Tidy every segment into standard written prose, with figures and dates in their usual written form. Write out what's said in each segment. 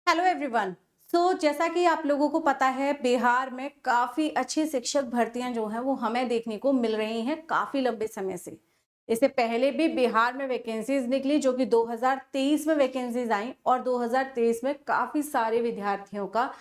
Hello everyone. जैसा कि आप लोगों को पता है, बिहार में काफ़ी अच्छी शिक्षक भर्तियां जो हैं वो हमें देखने को मिल रही हैं काफ़ी लंबे समय से। इससे पहले भी बिहार में वैकेंसीज निकली जो कि 2023 में वैकेंसीज आई और 2023 में काफ़ी सारे विद्यार्थियों का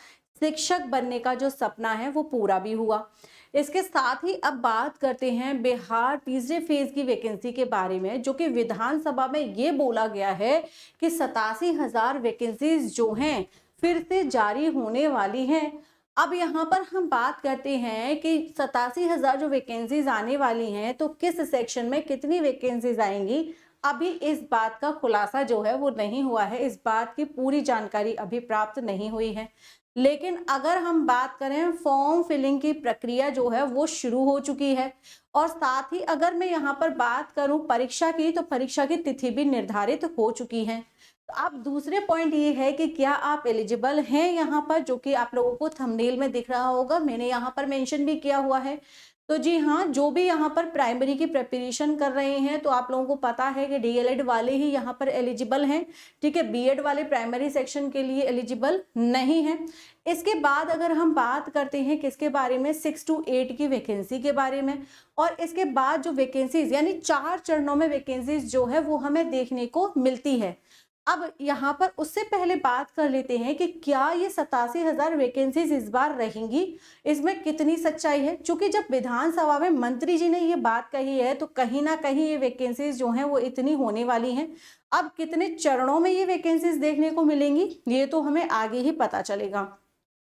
शिक्षक बनने का जो सपना है वो पूरा भी हुआ। इसके साथ ही अब बात करते हैं बिहार तीसरे फेज की वैकेंसी के बारे में, जो कि विधानसभा में ये बोला गया है कि 87,000 वैकेंसीज जो हैं फिर से जारी होने वाली हैं। अब यहाँ पर हम बात करते हैं कि 87,000 जो वैकेंसीज आने वाली हैं तो किस सेक्शन में कितनी वैकेंसीज आएंगी, अभी इस बात का खुलासा जो है वो नहीं हुआ है। इस बात की पूरी जानकारी अभी प्राप्त नहीं हुई है। लेकिन अगर हम बात करें, फॉर्म फिलिंग की प्रक्रिया जो है वो शुरू हो चुकी है। और साथ ही अगर मैं यहाँ पर बात करूं परीक्षा की, तो परीक्षा की तिथि भी निर्धारित हो चुकी है। तो अब दूसरे पॉइंट ये है कि क्या आप एलिजिबल हैं यहाँ पर, जो कि आप लोगों को थंबनेल में दिख रहा होगा, मैंने यहाँ पर मेंशन भी किया हुआ है। तो जी हाँ, जो भी यहाँ पर प्राइमरी की प्रिपरेशन कर रहे हैं तो आप लोगों को पता है कि डीएलएड वाले ही यहाँ पर एलिजिबल हैं। ठीक है, बीएड वाले प्राइमरी सेक्शन के लिए एलिजिबल नहीं है। इसके बाद अगर हम बात करते हैं किसके बारे में, 6 to 8 की वैकेंसी के बारे में। और इसके बाद जो वैकेंसीज यानी 4 चरणों में वैकेंसीज जो है वो हमें देखने को मिलती है। अब यहाँ पर उससे पहले बात कर लेते हैं कि क्या ये 87,000 वैकेंसीज इस बार रहेंगी, इसमें कितनी सच्चाई है। क्योंकि जब विधानसभा में मंत्री जी ने ये बात कही है तो कहीं ना कहीं ये वैकेंसीज जो हैं वो इतनी होने वाली हैं। अब कितने चरणों में ये वैकेंसीज देखने को मिलेंगी ये तो हमें आगे ही पता चलेगा।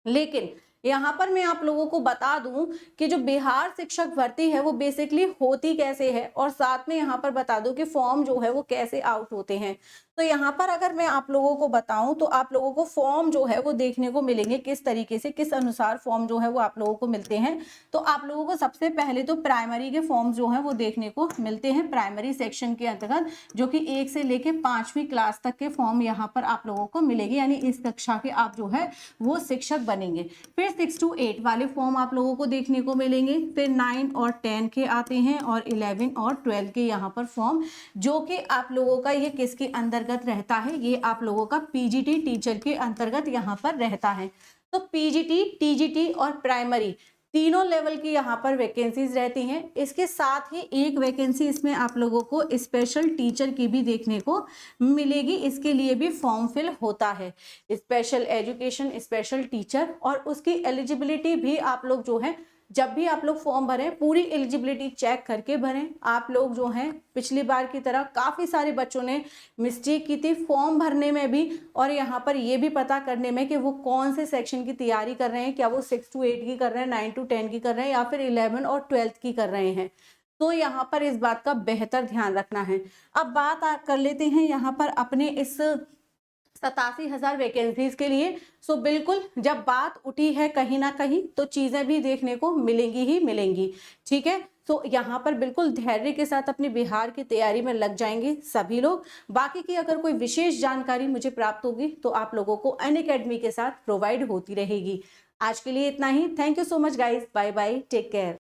लेकिन यहाँ पर मैं आप लोगों को बता दूं कि जो बिहार शिक्षक भर्ती है वो बेसिकली होती कैसे है, और साथ में यहाँ पर बता दूं कि फॉर्म जो है वो कैसे आउट होते हैं। तो यहाँ पर अगर मैं आप लोगों को बताऊं तो आप लोगों को फॉर्म जो है वो देखने को मिलेंगे किस तरीके से, किस अनुसार फॉर्म जो है वो आप लोगों को मिलते हैं। तो आप लोगों को सबसे पहले तो प्राइमरी के फॉर्म जो है वो देखने को मिलते हैं प्राइमरी सेक्शन के अंतर्गत, जो कि 1 से लेके 5वीं क्लास तक के फॉर्म यहाँ पर आप लोगों को मिलेंगे, यानी इस कक्षा के आप जो है वो शिक्षक बनेंगे। फिर 6 to 8 वाले फॉर्म आप लोगों को देखने को मिलेंगे। फिर 9 और 10 के आते हैं और 11 और 12 के यहाँ पर फॉर्म, जो कि आप लोगों का ये किसके अंतर्गत रहता है, ये आप लोगों का पीजीटी टीचर के अंतर्गत यहाँ पर रहता है। तो पीजीटी, टीजीटी और प्राइमरी तीनों लेवल की यहाँ पर वैकेंसीज रहती हैं। इसके साथ ही एक वैकेंसी इसमें आप लोगों को स्पेशल टीचर की भी देखने को मिलेगी, इसके लिए भी फॉर्म फिल होता है। स्पेशल एजुकेशन स्पेशल टीचर, और उसकी एलिजिबिलिटी भी आप लोग जो है जब भी आप लोग फॉर्म भरें पूरी एलिजिबिलिटी चेक करके भरें। आप लोग जो हैं पिछली बार की तरह काफ़ी सारे बच्चों ने मिस्टेक की थी फॉर्म भरने में भी, और यहाँ पर ये भी पता करने में कि वो कौन से सेक्शन की तैयारी कर रहे हैं, क्या वो 6 to 8 की कर रहे हैं, 9 to 10 की कर रहे हैं, या फिर 11 और 12 की कर रहे हैं। तो यहाँ पर इस बात का बेहतर ध्यान रखना है। अब बात कर लेते हैं यहाँ पर अपने इस 87,000 वैकेंसीज के लिए। बिल्कुल जब बात उठी है कहीं ना कहीं तो चीजें भी देखने को मिलेंगी ही मिलेंगी। ठीक है, तो यहाँ पर बिल्कुल धैर्य के साथ अपनी बिहार की तैयारी में लग जाएंगे सभी लोग। बाकी की अगर कोई विशेष जानकारी मुझे प्राप्त होगी तो आप लोगों को अनअकैडमी के साथ प्रोवाइड होती रहेगी। आज के लिए इतना ही। Thank you so much guys, bye bye, take care.